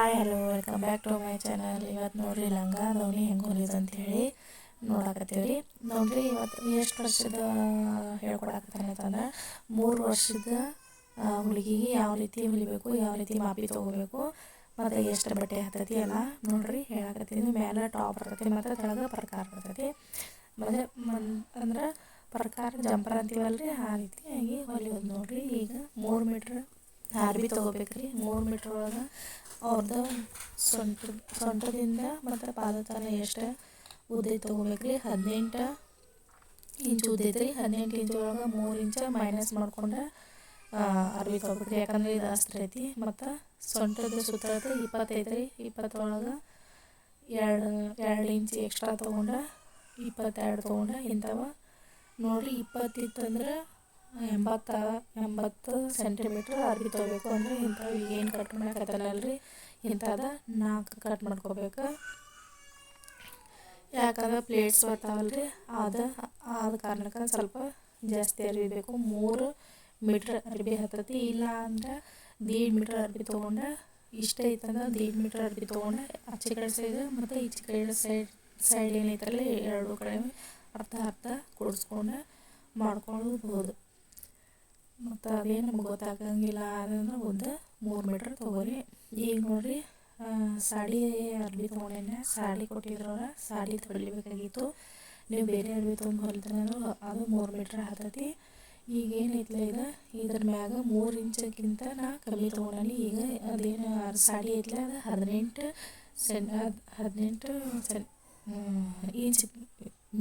Hi hello welcome back to my channel. ಇವತ್ತು ನೋಡ್ರಿ ಲಂಗ ದೋಣಿ ಹೆಂಗೆ ಹೊಲಿಯೋದು ಅಂಥೇಳಿ ನೋಡಾಕತ್ತೀವಿ ರೀ. ನೋಡ್ರಿ ಇವತ್ತು ಎಷ್ಟು ವರ್ಷದ ಹೇಳ್ಕೊಡಕತ್ತಾನೆ ಅಂತಂದ್ರೆ 3 ವರ್ಷದ ಹುಡುಗಿಗೆ ಯಾವ ರೀತಿ ಹೊಲಿಬೇಕು, ಯಾವ ರೀತಿ ಮಾಪಿ ತೊಗೋಬೇಕು ಮತ್ತು ಎಷ್ಟು ಬಟ್ಟೆ ಹತ್ತೈತಿ ಎಲ್ಲ ನೋಡ್ರಿ ಹೇಳಕತ್ತೀನಿ. ಮೇಲೆ ಟಾಪ್ ಬರ್ತೈತಿ ಮತ್ತು ಕೆಳಗೆ ಪ್ರಕಾರ ಬರ್ತೈತಿ. ಮತ್ತು ಅಂದ್ರೆ ಪ್ರಕಾರ ಜಂಪರ್ ಅಂತೀವಲ್ರಿ, ಆ ರೀತಿಯಾಗಿ ಹೊಲಿಯೋದು ನೋಡ್ರಿ. ಈಗ 3 ಮೀಟ್ರ್ ಅರ್ಬಿ ತೊಗೋಬೇಕ್ರಿ. 3 ಮೀಟ್ರ್ ಒಳಗೆ ಅವ್ರದ್ದು ಸೊಂಟದಿಂದ ಮತ್ತು ಪಾದತನ ಎಷ್ಟು ಉದ್ದ ತೊಗೋಬೇಕ್ರಿ. 18 ಇಂಚ್ ಉದ್ದೈತ್ರಿ. 18 ಇಂಚ್ ಒಳಗೆ 3 ಇಂಚ್ ಮೈನಸ್ ಮಾಡ್ಕೊಂಡು ಅರ್ಬಿ ತೊಗೋಬೇಕ್ರಿ. ಯಾಕಂದ್ರೆ ಇದು ಅಸ್ತ್ರ ಐತಿ. ಮತ್ತು ಸೊಂಟದ ಸುತ್ತಳತೆ 20 ರೀ. 20 ಒಳಗೆ 2 ಇಂಚ್ ಎಕ್ಸ್ಟ್ರಾ ತೊಗೊಂಡು 22 ತೊಗೊಂಡು ಇಂಥವ ನೋಡಿರಿ. 20 ಇತ್ತಂದ್ರೆ 80 ಸೆಂಟಿಮೀಟ್ರ್ ಅರ್ಬಿ ತೊಗೋಬೇಕು. ಅಂದರೆ ಇಂಥವು ಏನು ಕಟ್ ಮಾಡಕತ್ತಲ್ಲರಿ ಇಂಥದ್ದು 4 ಕಟ್ ಮಾಡ್ಕೋಬೇಕು. ಯಾಕಂದ್ರೆ ಪ್ಲೇಟ್ಸ್ ಬರ್ತಾವಲ್ರಿ, ಆದ ಕಾರಣಕ್ಕೆ ಸ್ವಲ್ಪ ಜಾಸ್ತಿ ಅರ್ಬಿ ಬೇಕು. 3 ಮೀಟ್ರ್ ಅರ್ಬಿ ಹತ್ತೈತಿ. ಇಲ್ಲ ಅಂದ್ರೆ 1.5 ಮೀಟ್ರ್ ಅರ್ಬಿ ತೊಗೊಂಡು, ಇಷ್ಟ ಐತಂದ್ರೆ 1.5 ಮೀಟ್ರ್ ಅರ್ಬಿ ತೊಗೊಂಡು ಆಚೆ ಕಡೆ ಸೈಡ್ ಮತ್ತು ಈಚೆ ಕಡೆ ಸೈಡ್ ಏನೈತಲ್ಲ ಎರಡು ಕಡೆ ಅರ್ಧ ಕೂಡಿಸ್ಕೊಂಡು ಮಾಡ್ಕೊಳ್ಬೋದು. ಮತ್ತು ಅದೇನು ನಮ್ಗೆ ಗೊತ್ತಾಗಂಗಿಲ್ಲ ಅಂದ್ರೆ ಉದ್ದ 3 ಮೀಟ್ರ್ ತೊಗೋರಿ. ಈಗ ನೋಡಿರಿ ಸಾಡಿ ಅರ್ಬಿ ತೊಗೊಂಡೇನೆ. ಸಾಡಿ ಕೊಟ್ಟಿದ್ರವ್ರ ಸಾಡಿ ಹೊಲಿಬೇಕಾಗಿತ್ತು. ನೀವು ಬೇರೆ ಅರ್ಬಿ ತೊಗೊಂಡು ಹೊಲಿತಾರೆ ಅಂದ್ರೆ ಅದು 3 ಮೀಟ್ರ್ ಹತ್ತೈತಿ. ಈಗ ಏನೈತಿಲ್ಲ ಇದ್ರ ಮ್ಯಾಗ 3 ಇಂಚಿಗಿಂತ ನಾ ಕಮ್ಮಿ ತೊಗೊಂಡೇನಿ. ಈಗ ಅದೇನು ಸಾಡಿ ಐತಿಲ್ಲ ಅದು 18 ಇಂಚ್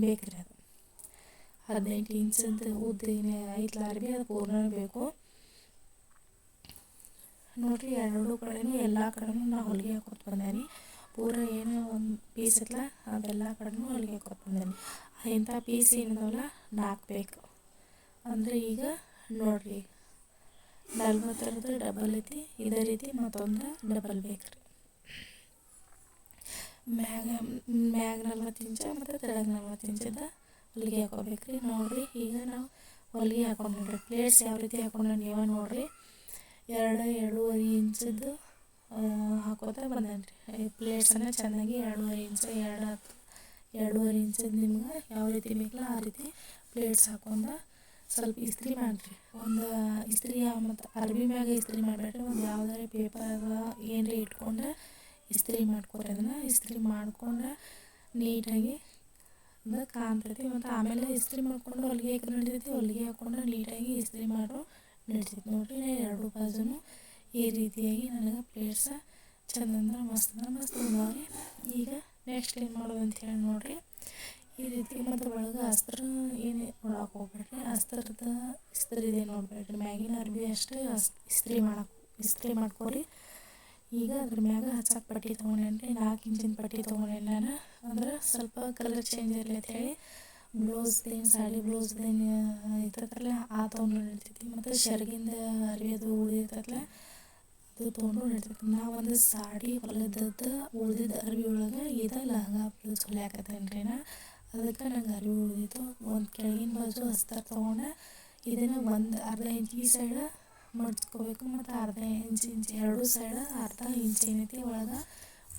ಬೇಕ್ರಿ. ಅದು 18 ಇಂಚದ ಉದ್ದ ಐತ್ಲ ಅರ್ಬಿ ಅದು ಪೂರ್ಣ ಬೇಕು ನೋಡಿರಿ. ಎರಡು ಕಡೆನೂ ಎಲ್ಲ ಕಡೆನೂ ನಾ ಹೊಲಿಗೆ ಹಾಕೋತ ಬಂದೇನಿ. ಪೂರ ಏನು ಒಂದು ಪೀಸ್ ಇತ್ತಲ್ಲ ಅದೆಲ್ಲ ಕಡೆನೂ ಹೊಲಿಗೆ ಹಾಕೋತ ಬಂದೇನಿ. ಇಂಥ ಪೀಸ್ ಏನಿದಾವಲ್ಲ 4 ಬೇಕು. ಅಂದರೆ ಈಗ ನೋಡಿರಿ 40 ಡಬಲ್ ಐತಿ. ಇದೇ ರೀತಿ ಮತ್ತೊಂದು ಡಬಲ್ ಬೇಕು ರೀ. ಮ್ಯಾಗ 40 ಇಂಚ ಮತ್ತು ತೆಳಗೆ 40 ಇಂಚದ ಹೊಲಿಗೆ ಹಾಕೋಬೇಕ್ರಿ. ನೋಡಿರಿ ಈಗ ನಾವು ಹೊಲಿಗೆ ಹಾಕೊಂಡ್ರಿ. ಪ್ಲೇಟ್ಸ್ ಯಾವ ರೀತಿ ಹಾಕೊಂಡ್ರೆ ನೀವು ನೋಡಿರಿ. 2.5 ಇಂಚದ್ದು ಹಾಕೋತ ಬಂದೇನಿ ರೀ. ಪ್ಲೇಟ್ಸನ್ನು ಚೆನ್ನಾಗಿ 2.5 ಇಂಚ್ 2.5 ಇಂಚದ್ದು ನಿಮ್ಗೆ ಯಾವ ರೀತಿ ಬೇಕಲ್ಲ ಆ ರೀತಿ ಪ್ಲೇಟ್ಸ್ ಹಾಕೊಂಡು ಸ್ವಲ್ಪ ಇಸ್ತ್ರಿ ಮಾಡಿರಿ. ಒಂದು ಇಸ್ತ್ರಿ ಮತ್ತು ಅರ್ಬಿ ಮ್ಯಾಗ ಇಸ್ತ್ರಿ ಮಾಡಬೇಡ್ರಿ. ಒಂದು ಯಾವುದಾರ ಪೇಪರ್ ಏನರ ಇಟ್ಕೊಂಡು ಇಸ್ತ್ರಿ ಮಾಡ್ಕೊರಿ. ಅದನ್ನು ಇಸ್ತ್ರಿ ಮಾಡ್ಕೊಂಡು ನೀಟಾಗಿ ಅದು ಕಾಣ್ತೈತಿ. ಮತ್ತು ಆಮೇಲೆ ಇಸ್ತ್ರಿ ಮಾಡ್ಕೊಂಡು ಹೊಲಿಗೆ ಹಾಕಿ ನಡಿತೈತಿ. ಹೊಲಿಗೆ ಹಾಕ್ಕೊಂಡು ನೀಟಾಗಿ ಇಸ್ತ್ರಿ ಮಾಡೋ ನಡಿತೈತಿ. ನೋಡಿರಿ ಎರಡು ಬಾಜುನು ಈ ರೀತಿಯಾಗಿ ನನಗೆ ಪ್ಲೇಟ್ಸ ಚಂದ ಅಂದ್ರೆ ಮಸ್ತ್ ಬಂದವ್ರಿ. ಈಗ ನೆಕ್ಸ್ಟ್ ಏನು ಮಾಡೋದು ಅಂತ ಹೇಳಿ ನೋಡಿರಿ ಈ ರೀತಿ. ಮತ್ತು ಒಳಗೆ ಅಸ್ತ್ರ ಏನು ನೋಡಕ್ಕೆ ಹೋಗ್ಬೇಡ್ರಿ. ಅಸ್ತ್ರದ ಇಸ್ತ್ರಿದೆ ನೋಡಬೇಡ್ರಿ. ಮ್ಯಾಗಿನ ಅರ್ಬಿ ಅಷ್ಟು ಇಸ್ತ್ರಿ ಮಾಡ್ಕೊರಿ. ಈಗ ಅದ್ರ ಮ್ಯಾಗ ಹಚ್ಚಕ್ಕೆ ಪಟ್ಟಿ ತೊಗೊಂಡೇನಿ ರೀ. 4 ಇಂಚಿನ ಪಟ್ಟಿ ತೊಗೊಂಡೇನಿ ನಾನು. ಅಂದ್ರೆ ಸ್ವಲ್ಪ ಕಲರ್ ಚೇಂಜ್ ಇರಲಿ ಅಂತೇಳಿ. ಬ್ಲೌಸ್ದೇನು ಸಾಡಿ ಬ್ಲೌಸ್ದೇನು ಇರ್ತೈತಲ್ಲ ಆ ತೊಗೊಂಡು ನಡಿತೈತಿ. ಮತ್ತು ಶರ್ಗಿಂದ ಅರ್ಬಿ ಅದು ಉಳಿದಿರ್ತೈತಲ್ಲ ಅದು ತೊಗೊಂಡು ನಡಿತೈತಿ. ನಾವು ಒಂದು ಸಾಡಿ ಹೊಲದದ್ದು ಉಳಿದಿದ್ದ ಅರ್ಬಿ ಒಳಗೆ ಇದು ಲಂಗ ಬ್ಲೌಸ್ ಹೊಲಿಯಾಕತ್ತೇನೆ ರೀ ನಾ. ಅದಕ್ಕೆ ನಂಗೆ ಅರ್ಬಿ ಉಳಿದಿತ್ತು. ಒಂದು ಕೆಳಗಿನ ಬಾಜು ಅಸ್ತರ ತೊಗೊಂಡು ಇದನ್ನು ಒಂದು ಅರ್ಧ ಇಂಚ್ ಈ ಸೈಡ್ ಮಡ್ಚ್ಕೋಬೇಕು. ಮತ್ತು ಅರ್ಧ ಇಂಚ್ ಎರಡು ಸೈಡ್ ಅರ್ಧ ಇಂಚ್ ಏನೈತಿ ಒಳಗೆ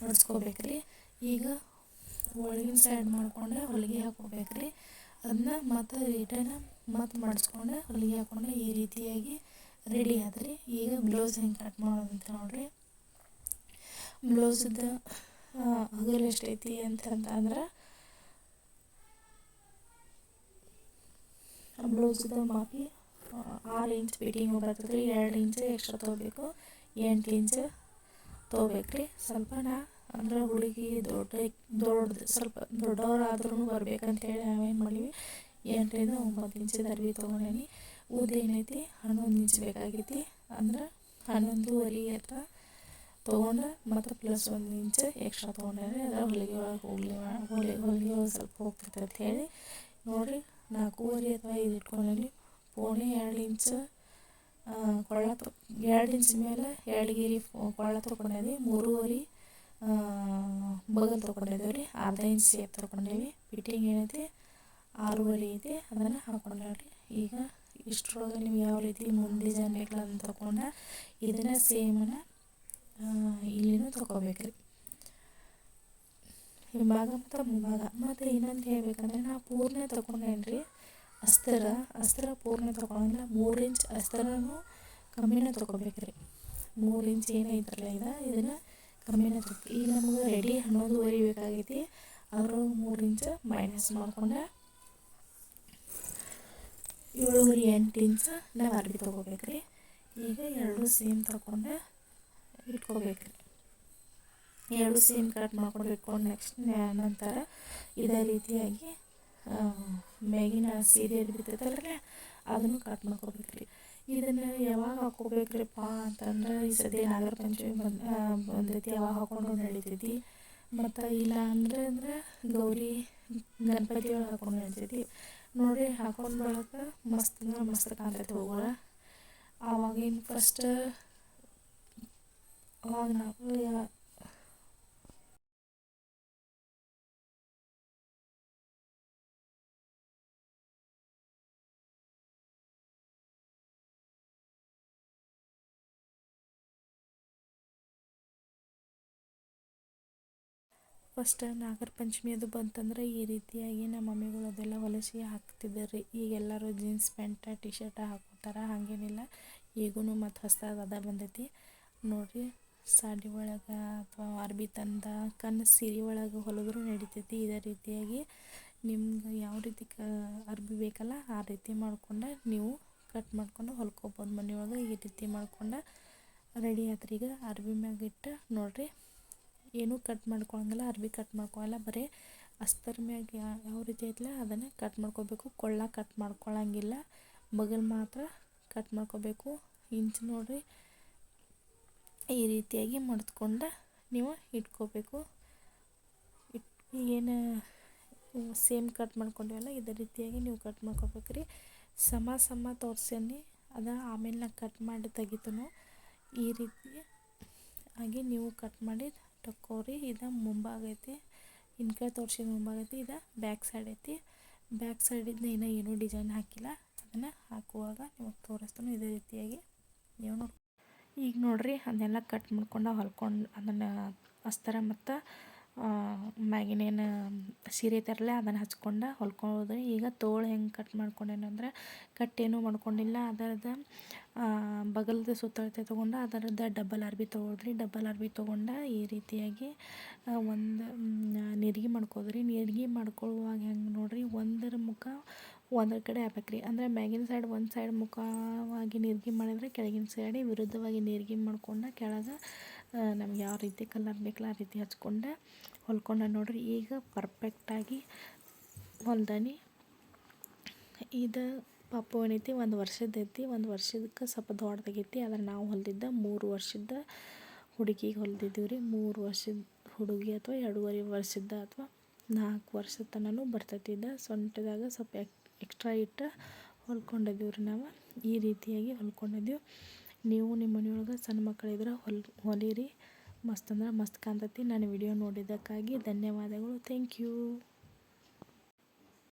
ಮಡ್ಚ್ಕೋಬೇಕ್ರಿ. ಈಗ ಒಳಗಿನ ಸೈಡ್ ಮಾಡ್ಕೊಂಡು ಹೊಲಿಗೆ ಹಾಕೋಬೇಕ್ರಿ. ಅದನ್ನ ಮತ್ತು ರಿಟರ್ನ್ ಮತ್ತು ಮಡ್ಚ್ಕೊಂಡು ಹೊಲಿಗೆ ಹಾಕ್ಕೊಂಡು ಈ ರೀತಿಯಾಗಿ ರೆಡಿ ಆದ್ರಿ. ಈಗ ಬ್ಲೌಸ್ ಹೆಂಗೆ ಕಟ್ ಮಾಡೋದು ಅಂತ ನೋಡಿರಿ. ಬ್ಲೌಸದ್ದು ಅಗಲ ಎಷ್ಟೈತಿ ಅಂತಂದ್ರೆ ಬ್ಲೌಸದ್ದು ಮಾಪಿ 6 ಇಂಚ್ ಫಿಟ್ಟಿಂಗ್ ಬರ್ತದೆ ರೀ. 2 ಇಂಚ್ ಎಕ್ಸ್ಟ್ರಾ ತೊಗೋಬೇಕು. 8 ಇಂಚ್ ತೊಗೋಬೇಕ್ರಿ. ಸ್ವಲ್ಪ ಅಂದ್ರೆ ಹುಡುಗಿ ದೊಡ್ಡದು ಸ್ವಲ್ಪ ದೊಡ್ಡವರಾದ್ರೂ ಬರ್ಬೇಕಂತೇಳಿ ನಾವೇನು ಮಾಡೀವಿ 8 ಇಂದ 9 ಇಂಚದ ಅರ್ಬಿ ತೊಗೊಂಡೇನಿ. ಉದ್ದ ಏನೈತಿ 11 ಇಂಚ್ ಬೇಕಾಗೈತಿ. ಅಂದ್ರೆ 11.5 ಹತ್ರ ತೊಗೊಂಡು ಮತ್ತು ಪ್ಲಸ್ 1 ಇಂಚ್ ಎಕ್ಸ್ಟ್ರಾ ತೊಗೊಂಡೇನಿ. ಅದರ ಹೊಲಿಗೆ ಒಳಗೆ ಹೊಲಿಗೆ ಒಳಗೆ ಸ್ವಲ್ಪ ಹೋಗ್ತೈತೆ ಅಂತ ಹೇಳಿ ನೋಡಿರಿ 4.5 ಅಥವಾ 5 ಇಟ್ಕೊಂಡೇನಿ. 2.5 ಇಂಚ್ ಕೊಳ್ಳ 2 ಇಂಚ್ ಮೇಲೆ 2 ಗಿರಿ ಕೊಳ್ಳ ತೊಗೊಂಡೇವಿ. 3.5 ಬಗಲ್ ತೊಗೊಂಡಿದ್ದೇವೆ ರೀ. ಅರ್ಧ ಇಂಚ್ ಸೇಪ್ ತೊಗೊಂಡೇವಿ. ಫಿಟ್ಟಿಂಗ್ ಏನೈತಿ 6.5 ಐತಿ. ಅದನ್ನು ಹಾಕೊಂಡೇವ್ರಿ. ಈಗ ಇಷ್ಟರೊಳಗೆ ನೀವು ಯಾವ ರೀತಿ ಮುಂದೆ ಡಿಸೈನ್ ಬೇಕಲ್ಲ ಅದನ್ನು ತೊಗೊಂಡು ಇದನ್ನು ಸೇಮನ್ನು ಇಲ್ಲಿನೂ ತೊಗೋಬೇಕ್ರಿ, ಹಿಂಭಾಗ ಮತ್ತು ಮುಂಭಾಗ. ಮತ್ತು ಇನ್ನೊಂದು ಹೇಳ್ಬೇಕಂದ್ರೆ ನಾ ಪೂರ್ಣ ತೊಗೊಂಡೇನ್ರಿ ಅಸ್ತರ ಪೂರ್ಣ ತೊಗೊಳಂಗಿಲ್ಲ, 3 ಇಂಚ್ ಅಸ್ತರನೂ ಕಮ್ಮಿನ ತೊಗೋಬೇಕ್ರಿ. 3 ಇಂಚ್ ಏನೈತ್ರಲ್ಲ ಇದನ್ನು ಕಮ್ಮಿನ ತೊಗೋಬೇಕು. ಈಗ ನಮಗೆ ರೆಡಿ 11 ಬೇಕಾಗೈತಿ, ಅದ್ರೊಳಗೆ 3 ಇಂಚ್ ಮೈನಸ್ ಮಾಡ್ಕೊಂಡು 7.5-8 ಇಂಚ್ ನಾವು ಅರ್ಬಿ ತೊಗೋಬೇಕ್ರಿ. ಈಗ 2 ಸೇಮ್ ತೊಗೊಂಡು ಇಟ್ಕೋಬೇಕ್ರಿ. 2 ಸೇಮ್ ಕಟ್ ಮಾಡ್ಕೊಂಡು ಇಟ್ಕೊಂಡು ನಂತರ ಇದೇ ರೀತಿಯಾಗಿ ಮೇಗಿನ ಸೀರೆ ಇರ್ತೈತಲ್ರಿ ಅದನ್ನು ಕಟ್ ಮಾಡ್ಕೋಬೇಕ್ರಿ. ಇದನ್ನು ಯಾವಾಗ ಹಾಕ್ಕೋಬೇಕ್ರಿಪ್ಪ ಅಂತಂದ್ರೆ ಈ ಸದ್ಯ ನಾಗರ ಪಂಚಮಿ ಬಂದೈತಿ, ಯಾವಾಗ ಹಾಕ್ಕೊಂಡು ನಡಿತೈತಿ. ಮತ್ತು ಇಲ್ಲ ಅಂದ್ರೆ ಗೌರಿ ಗಣಪತಿ ಒಳಗೆ ಹಾಕ್ಕೊಂಡು ನಡಿತೈತಿ ನೋಡಿರಿ. ಹಾಕೊಂಡು ಬಳಕ ಮಸ್ತ್ ಅಂದ್ರೆ ಮಸ್ತ್ ಕಾಣ್ತೈತಿ ಹೂಗಳ. ಆವಾಗಿನ ಅವಾಗ ನಾವು ಫಸ್ಟ್ ನಾಗರ ಪಂಚಮಿ ಅದು ಬಂತಂದ್ರೆ ಈ ರೀತಿಯಾಗಿ ನಮ್ಮ ಮಮ್ಮಿಗಳು ಅದೆಲ್ಲ ಹೊಲಿಸಿ ಹಾಕ್ತಿದ್ದರು. ಈಗೆಲ್ಲರೂ ಜೀನ್ಸ್ ಪ್ಯಾಂಟ ಟಿ ಶರ್ಟ ಹಾಕೋತಾರೆ, ಹಾಗೇನಿಲ್ಲ. ಈಗೂ ಮತ್ತು ಹೊಸ್ದಾಗಿ ಅದ ಬಂದೈತಿ ನೋಡಿರಿ. ಸಾಡಿ ಒಳಗೆ ಅಥವಾ ಅರ್ಬಿ ತಂದ ಸೀರೆ ಒಳಗೆ ಹೊಲಿದ್ರೂ ನಡಿತೈತಿ. ಇದೇ ರೀತಿಯಾಗಿ ನಿಮ್ಗೆ ಯಾವ ರೀತಿ ಅರ್ಬಿ ಬೇಕಲ್ಲ ಆ ರೀತಿ ಮಾಡ್ಕೊಂಡು ನೀವು ಕಟ್ ಮಾಡ್ಕೊಂಡು ಹೊಲ್ಕೊಬೋದು ಮನೆಯೊಳಗೆ. ಈ ರೀತಿ ಮಾಡ್ಕೊಂಡು ರೆಡಿ ಆತ್ರಿ. ಈಗ ಅರ್ಬಿ ಮ್ಯಾಗಿಟ್ಟು ನೋಡಿರಿ, ಏನೂ ಕಟ್ ಮಾಡ್ಕೊಳಂಗಿಲ್ಲ, ಅರ್ಬಿ ಕಟ್ ಮಾಡ್ಕೊಳಲ್ಲ, ಬರೀ ಅಸ್ತರ ಮ್ಯಾಗ ಯಾವ ರೀತಿ ಐತಲ್ಲ ಅದನ್ನು ಕಟ್ ಮಾಡ್ಕೋಬೇಕು. ಕೊಳ್ಳ ಕಟ್ ಮಾಡ್ಕೊಳಂಗಿಲ್ಲ, ಬಗಲ್ ಮಾತ್ರ ಕಟ್ ಮಾಡ್ಕೋಬೇಕು. ಇಂಚ್ ನೋಡಿರಿ ಈ ರೀತಿಯಾಗಿ ಮಡ್ತ್ಕೊಂಡು ನೀವು ಇಟ್ಕೋಬೇಕು. ಏನು ಸೇಮ್ ಕಟ್ ಮಾಡ್ಕೊಂಡಿವಲ್ಲ ಇದೇ ರೀತಿಯಾಗಿ ನೀವು ಕಟ್ ಮಾಡ್ಕೋಬೇಕ್ರಿ. ಸಮ ತೋರ್ಸೀನಿ ಅದ ಆಮೇಲೆ ನಾ ಕಟ್ ಮಾಡಿ ತೆಗಿತನು. ಈ ರೀತಿ ಆಗಿ ನೀವು ಕಟ್ ಮಾಡಿ ತಕ್ಕೋರಿ. ಇದು ಮುಂಭಾಗ ಐತಿ, ಇನ್ಕೈ ತೋರಿಸಿದ ಮುಂಭಾಗ ಐತಿ. ಇದು ಬ್ಯಾಕ್ ಸೈಡ್ ಐತಿ. ಬ್ಯಾಕ್ ಸೈಡಿಂದ ಏನೂ ಡಿಸೈನ್ ಹಾಕಿಲ್ಲ, ಅದನ್ನು ಹಾಕುವಾಗ ನಿಮಗೆ ತೋರಿಸ್ತಾನೆ. ಇದೇ ರೀತಿಯಾಗಿ ನೀವು ಈಗ ನೋಡಿರಿ ಅದನ್ನೆಲ್ಲ ಕಟ್ ಮಾಡ್ಕೊಂಡು ಹೊಲ್ಕೊಂಡು ಅದನ್ನು ಅಸ್ತರ ಮತ್ತು ಮ್ಯಾಗಿನೇನು ಸೀರೆ ಐತರಲ್ಲ ಅದನ್ನು ಹಚ್ಕೊಂಡು ಹೊಲ್ಕೊಳ್ಳೋದು. ಈಗ ತೋಳು ಹೆಂಗೆ ಕಟ್ ಮಾಡ್ಕೊಂಡೇನಂದ್ರೆ ಕಟ್ಟೇನೂ ಮಾಡ್ಕೊಂಡಿಲ್ಲ, ಅದರದ್ದು ಬಗಲ್ದು ಸುತ್ತಳತೆ ತೊಗೊಂಡು ಅದರದ್ದು ಡಬಲ್ ಅರ್ಬಿ ತೊಗೊಳ್ರಿ. ಡಬಲ್ ಅರ್ಬಿ ತೊಗೊಂಡು ಈ ರೀತಿಯಾಗಿ ಒಂದು ನೆರಿಗೆ ಮಾಡ್ಕೋದ್ರಿ. ನೆರಿಗೆ ಮಾಡ್ಕೊಳ್ಳುವಾಗ ಹೆಂಗೆ ನೋಡಿರಿ, ಒಂದರ ಮುಖ ಒಂದರ ಕಡೆ ಆಗ್ಬೇಕ್ರಿ. ಅಂದರೆ ಮ್ಯಾಗಿನ ಸೈಡ್ ಒಂದು ಸೈಡ್ ಮುಖವಾಗಿ ನೆರಿಗೆ ಮಾಡಿದರೆ ಕೆಳಗಿನ ಸೈಡ್ ವಿರುದ್ಧವಾಗಿ ನೆರಿಗೆ ಮಾಡ್ಕೊಂಡು ಕೆಳಗೆ ನಮ್ಗೆ ಯಾವ ರೀತಿ ಕಲರ್ ಬೇಕಲ್ಲ ಆ ರೀತಿ ಹಚ್ಕೊಂಡು ಹೊಲ್ಕೊಂಡು ನೋಡಿರಿ. ಈಗ ಪರ್ಫೆಕ್ಟಾಗಿ ಹೊಲ್ದಾನಿ. ಇದು ಪಾಪು ಏನೈತಿ 1 ವರ್ಷದ ಐತಿ. 1 ವರ್ಷದಕ್ಕೆ ಸ್ವಲ್ಪ ದೊಡ್ಡದಾಗೈತಿ. ಆದರೆ ನಾವು ಹೊಲ್ದಿದ್ದ 3 ವರ್ಷದ ಹುಡುಗಿಗೆ ಹೊಲ್ದಿದ್ದೀವಿ ರೀ. 3 ವರ್ಷದ ಹುಡುಗಿ ಅಥವಾ 2.5 ವರ್ಷದ ಅಥವಾ 4 ವರ್ಷದ ತನಕ ಬರ್ತೈತಿ. ಇದು ಸೊಂಟದಾಗ ಸ್ವಲ್ಪ ಎಕ್ಸ್ಟ್ರಾ ಇಟ್ಟು ಹೊಲ್ಕೊಂಡಿದ್ದೀವಿ ರೀ ನಾವು. ಈ ರೀತಿಯಾಗಿ ಹೊಲ್ಕೊಂಡಿದ್ದೀವಿ. ನೀವು ನಿಮ್ಮ ಮನೆಯೊಳಗೆ ಸಣ್ಣ ಮಕ್ಕಳಿದ್ರೆ ಹೊಲಿರಿ, ಮಸ್ತ್ ಅಂದ್ರೆ ಮಸ್ತ್ ಕಾಣ್ತೈತಿ. ನನ್ನ ವಿಡಿಯೋ ನೋಡಿದ್ದಕ್ಕಾಗಿ ಧನ್ಯವಾದಗಳು. Thank you.